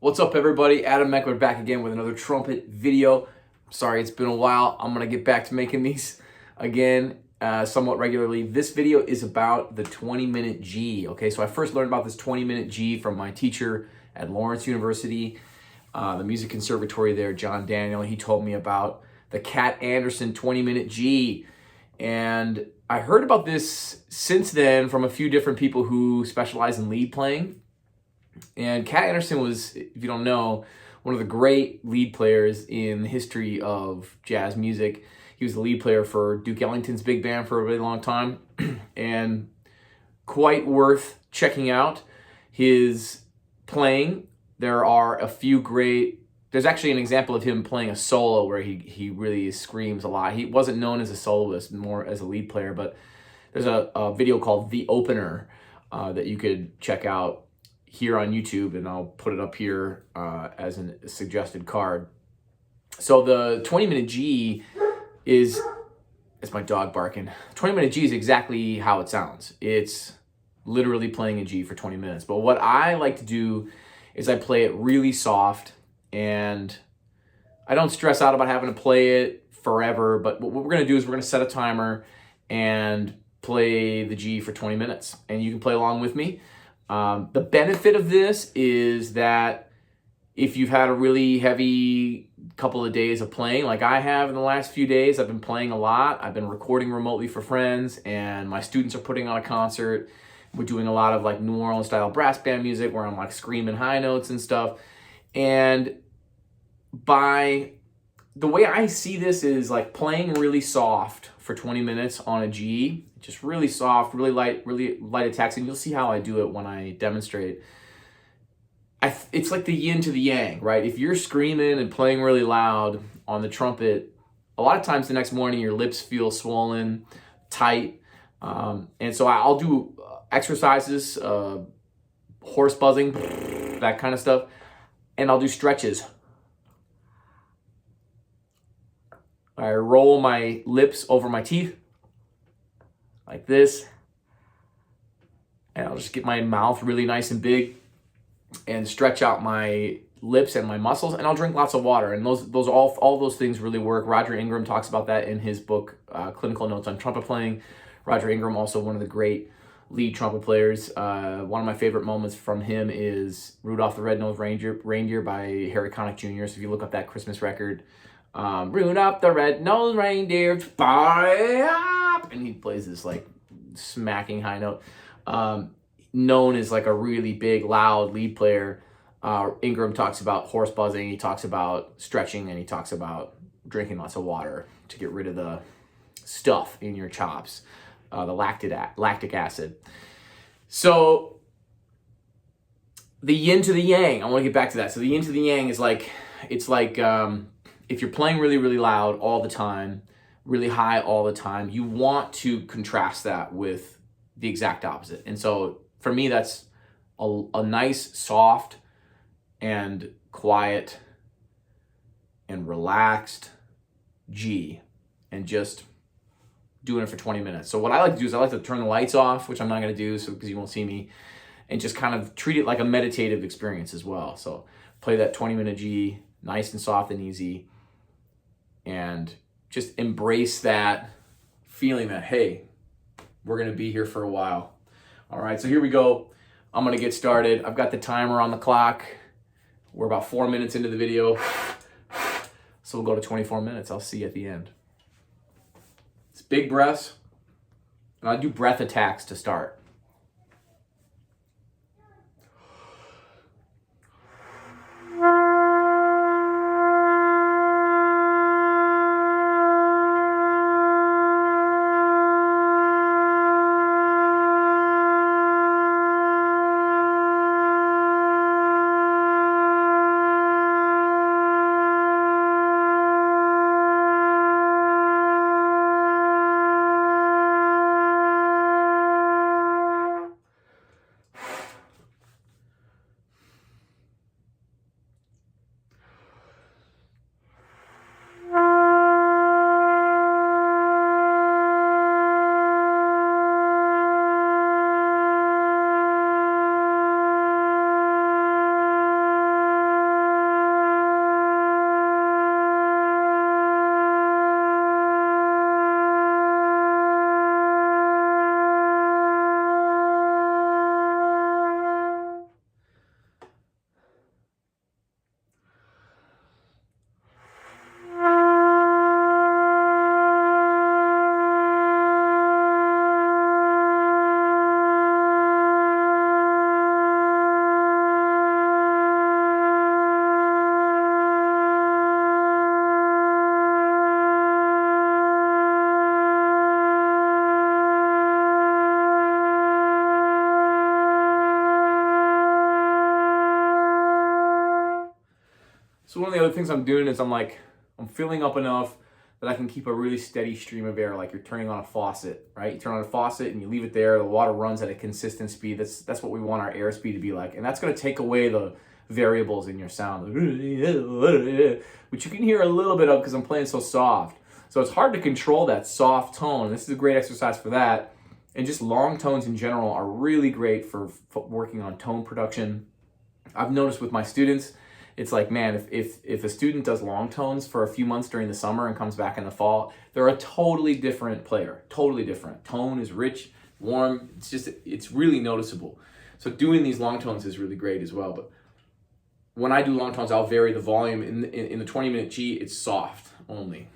What's up, everybody? Adam Meckler back again with another trumpet video. Sorry, it's been a while. I'm gonna get back to making these again somewhat regularly. This video is about the 20-minute G. Okay, so I first learned about this 20-minute G from my teacher at Lawrence University, the music conservatory there, John Daniel. He told me about the Cat Anderson 20-minute G, and I heard about this since then from a few different people who specialize in lead playing. And Cat Anderson was, if you don't know, one of the great lead players in the history of jazz music. He was the lead player for Duke Ellington's big band for a really long time, and quite worth checking out his playing. There are a few there's actually an example of him playing a solo where he really screams a lot. He wasn't known as a soloist, more as a lead player, but there's a video called The Opener that you could check out here on YouTube, and I'll put it up here as a suggested card. So the 20-minute G is, it's my dog barking. 20-minute G is exactly how it sounds. It's literally playing a G for 20 minutes. But what I like to do is I play it really soft, and I don't stress out about having to play it forever. But what we're gonna do is we're gonna set a timer and play the G for 20 minutes, and you can play along with me. The benefit of this is that if you've had a really heavy couple of days of playing, like I have in the last few days, I've been playing a lot. I've been recording remotely for friends, and my students are putting on a concert. We're doing a lot of like New Orleans style brass band music where I'm like screaming high notes and stuff. And by the way I see this is like playing really soft for 20 minutes on a G, just really soft, really light attacks, and you'll see how I do it when I demonstrate. It's like the yin to the yang, right? If you're screaming and playing really loud on the trumpet, a lot of times the next morning your lips feel swollen, tight, and so I'll do exercises, horse buzzing, that kind of stuff, and I'll do stretches. I roll my lips over my teeth like this, and I'll just get my mouth really nice and big and stretch out my lips and my muscles, and I'll drink lots of water. And all those things really work. Roger Ingram talks about that in his book, Clinical Notes on Trumpet Playing. Roger Ingram, also one of the great lead trumpet players. One of my favorite moments from him is Rudolph the Red-Nosed Reindeer by Harry Connick Jr. So if you look up that Christmas record, Rudolph the Red-Nosed Reindeer, and he plays this like smacking high note. Known as like a really big, loud lead player. Ingram talks about horse buzzing, he talks about stretching, and he talks about drinking lots of water to get rid of the stuff in your chops, the lactic acid. So the yin to the yang, I want to get back to that. So the yin to the yang is like, it's like if you're playing really, really loud all the time, really high all the time, you want to contrast that with the exact opposite. And so for me, that's a nice, soft, and quiet, and relaxed G, and just doing it for 20 minutes. So what I like to do is I like to turn the lights off, which I'm not going to do because you won't see me, and just kind of treat it like a meditative experience as well. So play that 20-minute G, nice and soft and easy, and just embrace that feeling that, hey, we're going to be here for a while. All right, so here we go. I'm going to get started. I've got the timer on the clock. We're about 4 minutes into the video. So we'll go to 24 minutes. I'll see you at the end. It's big breaths. And I'll do breath attacks to start. So one of the other things I'm doing is I'm filling up enough that I can keep a really steady stream of air, like you're turning on a faucet, right? You turn on a faucet and you leave it there, the water runs at a consistent speed. That's what we want our air speed to be like. And that's gonna take away the variables in your sound, which you can hear a little bit of because I'm playing so soft. So it's hard to control that soft tone. This is a great exercise for that. And just long tones in general are really great for working on tone production. I've noticed with my students, it's like, man, if a student does long tones for a few months during the summer and comes back in the fall, they're a totally different player, totally different. Tone is rich, warm, it's really noticeable. So doing these long tones is really great as well. But when I do long tones, I'll vary the volume. In the 20-minute G, it's soft only.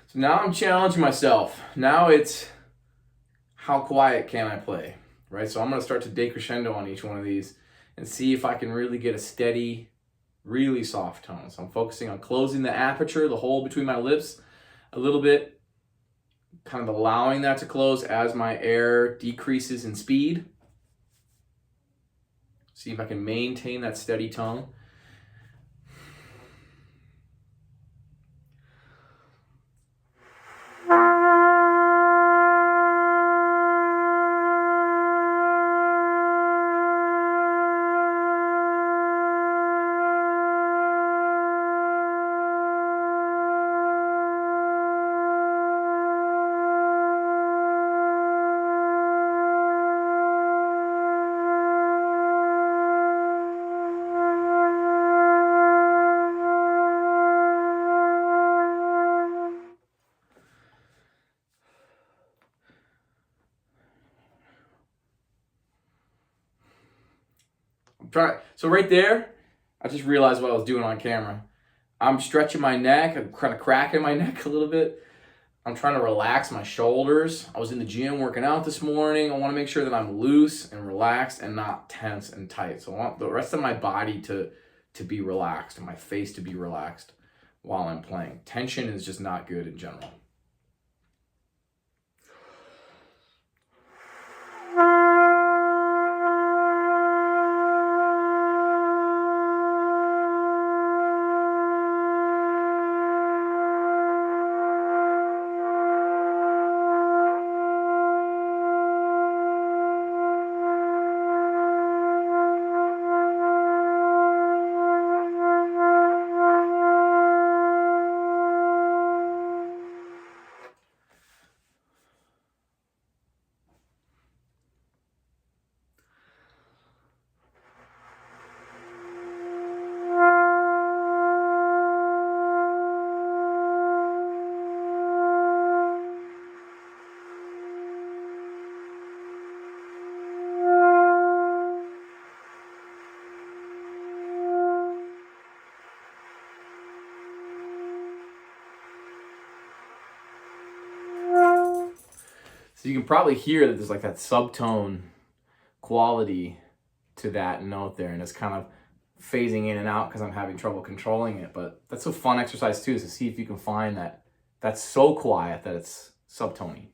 So now I'm challenging myself. Now it's how quiet can I play, right? So I'm gonna start to decrescendo on each one of these and see if I can really get a steady, really soft tone. So I'm focusing on closing the aperture, the hole between my lips a little bit, kind of allowing that to close as my air decreases in speed. See if I can maintain that steady tone. So right there, I just realized what I was doing on camera. I'm stretching my neck, I'm kind of cracking my neck a little bit. I'm trying to relax my shoulders. I was in the gym working out this morning. I want to make sure that I'm loose and relaxed and not tense and tight. So I want the rest of my body to be relaxed and my face to be relaxed while I'm playing. Tension is just not good in general. So you can probably hear that there's like that subtone quality to that note there, and it's kind of phasing in and out because I'm having trouble controlling it. But that's a fun exercise too, is to see if you can find that that's so quiet that it's subtony.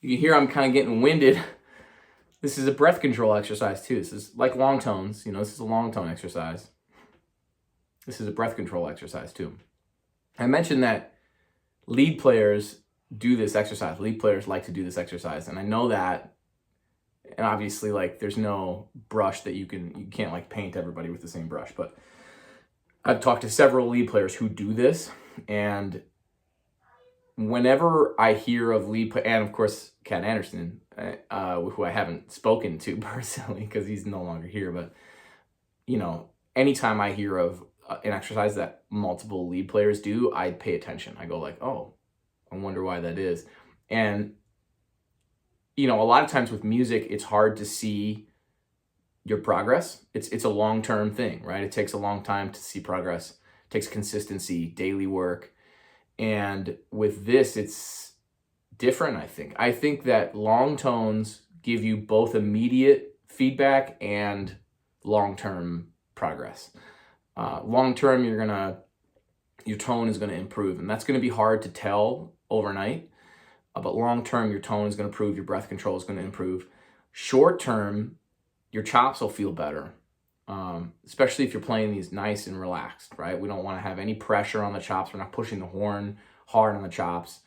You can hear I'm kind of getting winded. This is a breath control exercise too. This is like long tones. You know, this is a long tone exercise. This is a breath control exercise too. I mentioned that lead players do this exercise. Lead players like to do this exercise. And I know that, and obviously like there's no brush that you can't like paint everybody with the same brush, but I've talked to several lead players who do this, and whenever I hear of and of course Cat Anderson, who I haven't spoken to personally because he's no longer here, but you know, anytime I hear of an exercise that multiple lead players do, I pay attention. I go like, oh, I wonder why that is. And you know, a lot of times with music, it's hard to see your progress. It's a long-term thing, right? It takes a long time to see progress. It takes consistency, daily work. And with this, it's different, I think. I think that long tones give you both immediate feedback and long-term progress. Long-term, your tone is gonna improve, and that's gonna be hard to tell overnight. But long-term, your tone is gonna improve, your breath control is gonna improve. Short-term, your chops will feel better, especially if you're playing these nice and relaxed, right? We don't want to have any pressure on the chops. We're not pushing the horn hard on the chops.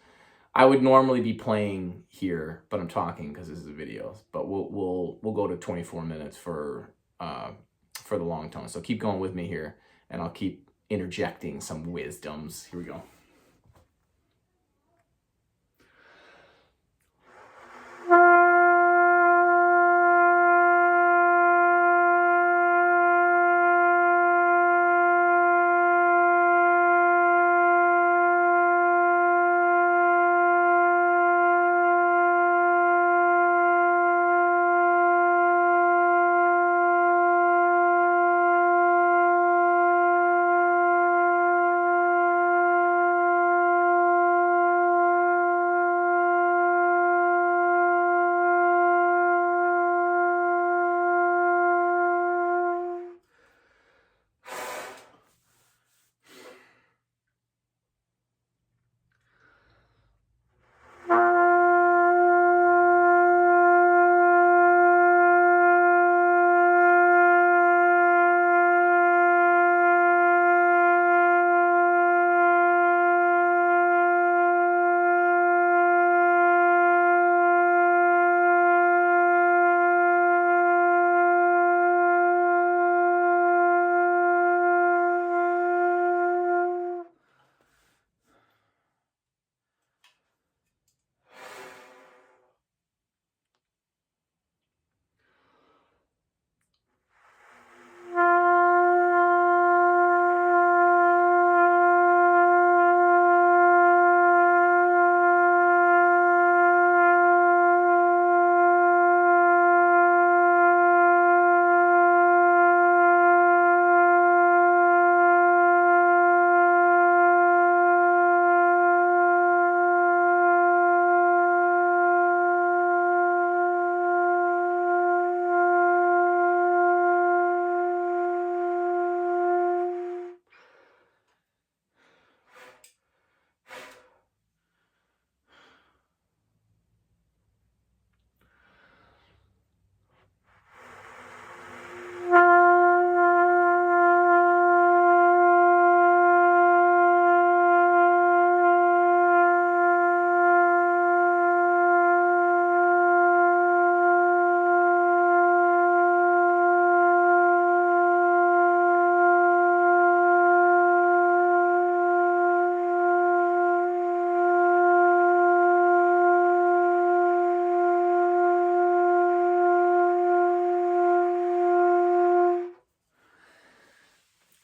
I would normally be playing here, but I'm talking because this is a video. But we'll go to 24 minutes for the long tone. So keep going with me here, and I'll keep interjecting some wisdoms. Here we go.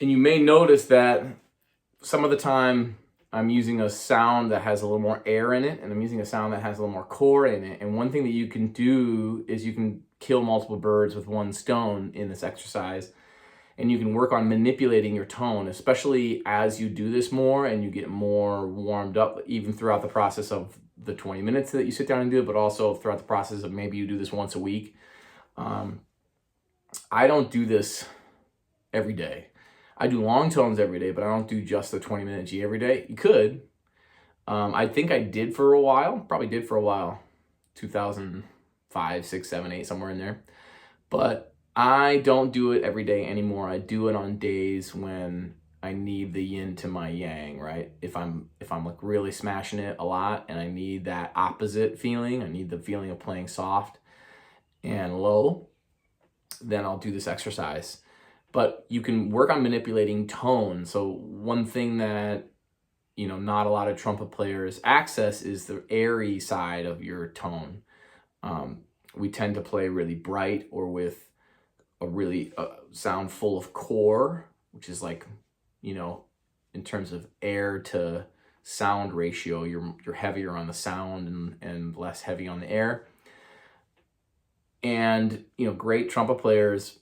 And you may notice that some of the time I'm using a sound that has a little more air in it, and I'm using a sound that has a little more core in it. And one thing that you can do is you can kill multiple birds with one stone in this exercise. And you can work on manipulating your tone, especially as you do this more and you get more warmed up, even throughout the process of the 20 minutes that you sit down and do it, but also throughout the process of maybe you do this once a week. I don't do this every day. I do long tones every day, but I don't do just the 20-minute G every day. You could. I think I did for a while, probably did for a while, 2005, 6, 7, 8, somewhere in there. But I don't do it every day anymore. I do it on days when I need the yin to my yang, right? If I'm like really smashing it a lot and I need that opposite feeling, I need the feeling of playing soft and low, then I'll do this exercise. But you can work on manipulating tone. So one thing that, you know, not a lot of trumpet players access is the airy side of your tone. We tend to play really bright or with a really sound full of core, which is like, you know, in terms of air to sound ratio, you're heavier on the sound and less heavy on the air. And, you know, great trumpet players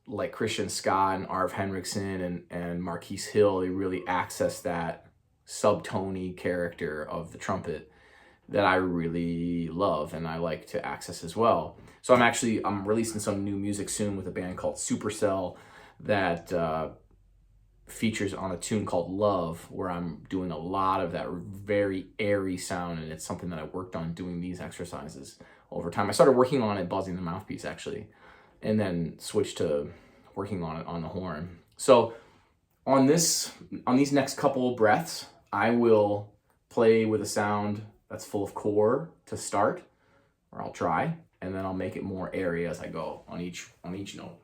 like Christian Scott and Arv Henriksen and Marquise Hill, they really access that subtony character of the trumpet that I really love and I like to access as well. So I'm releasing some new music soon with a band called Supercell that features on a tune called Love, where I'm doing a lot of that very airy sound, and it's something that I worked on doing these exercises over time. I started working on it buzzing the mouthpiece actually, and then switched to working on it on the horn. So on these next couple of breaths, I will play with a sound that's full of core to start, or I'll try, and then I'll make it more airy as I go on each note.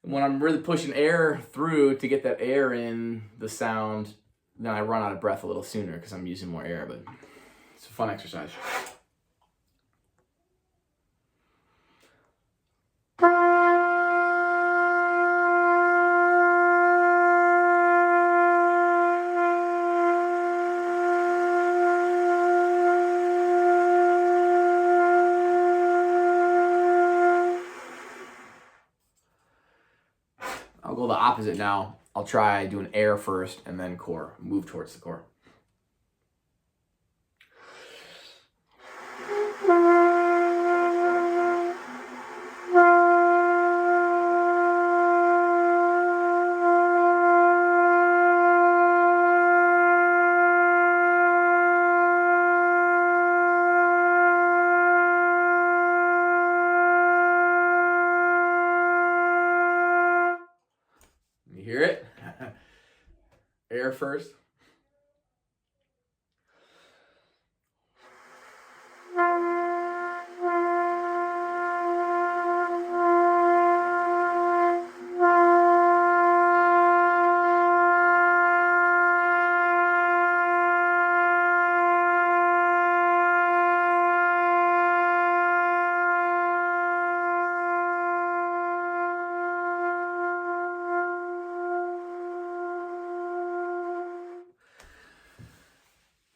When I'm really pushing air through to get that air in the sound, then I run out of breath a little sooner because I'm using more air, but it's a fun exercise. I'll go the opposite now. I'll try doing air first and then core, move towards the core. You hear it? Air first.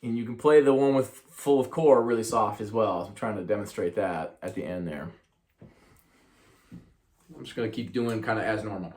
And you can play the one with full of core really soft as well. I'm trying to demonstrate that at the end there. I'm just going to keep doing kind of as normal.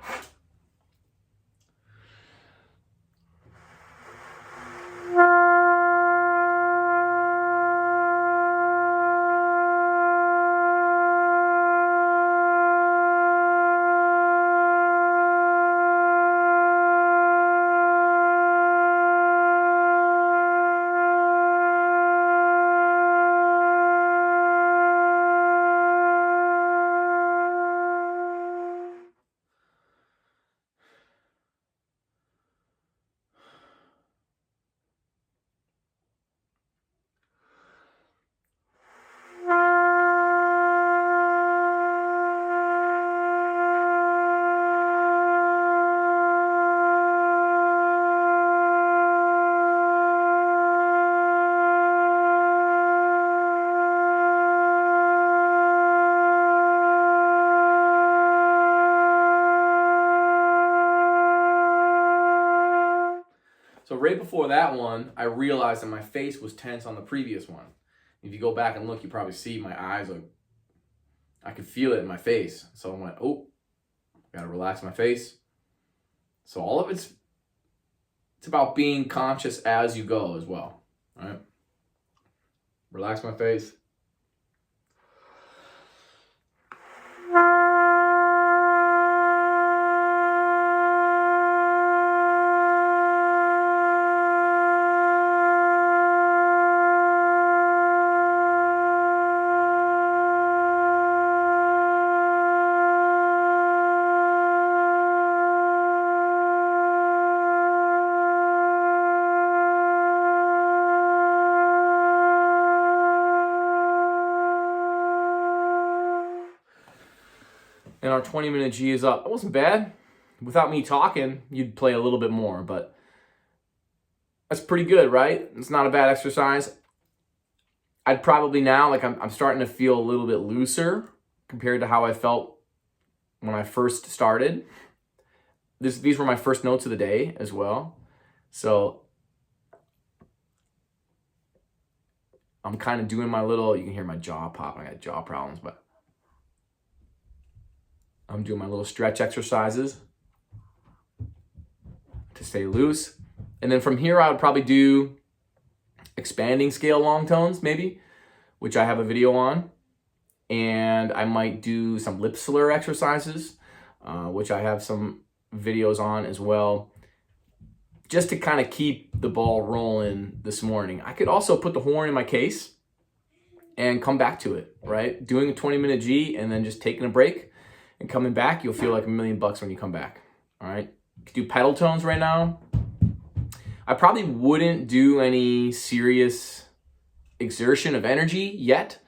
right before that one, I realized that my face was tense on the previous one. If you go back and look, you probably see my eyes are, I could feel it in my face. So I went, oh, gotta relax my face. So all of it's about being conscious as you go as well. All right. Relax my face. And our 20-minute G is up. It wasn't bad. Without me talking, you'd play a little bit more, but that's pretty good, right? It's not a bad exercise. I'd probably now, like I'm starting to feel a little bit looser compared to how I felt when I first started. These were my first notes of the day as well. So I'm kind of doing my little, you can hear my jaw pop. I got jaw problems, but I'm doing my little stretch exercises to stay loose. And then from here, I would probably do expanding scale long tones, maybe, which I have a video on. And I might do some lip slur exercises, which I have some videos on as well, just to kind of keep the ball rolling this morning. I could also put the horn in my case and come back to it, right? Doing a 20-minute G and then just taking a break and coming back, you'll feel like $1,000,000 when you come back, all right? You could do pedal tones right now. I probably wouldn't do any serious exertion of energy yet.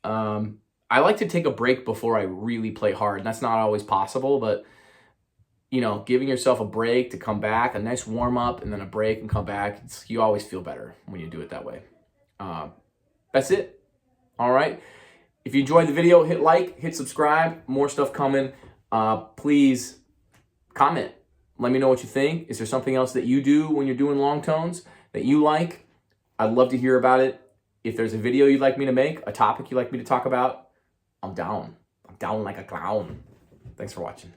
I like to take a break before I really play hard, and that's not always possible, but you know, giving yourself a break to come back, a nice warm up, and then a break and come back, you always feel better when you do it that way. That's it. All right. If you enjoyed the video, hit like, hit subscribe. More stuff coming. Please comment. Let me know what you think. Is there something else that you do when you're doing long tones that you like? I'd love to hear about it. If there's a video you'd like me to make, a topic you'd like me to talk about, I'm down. I'm down like a clown. Thanks for watching.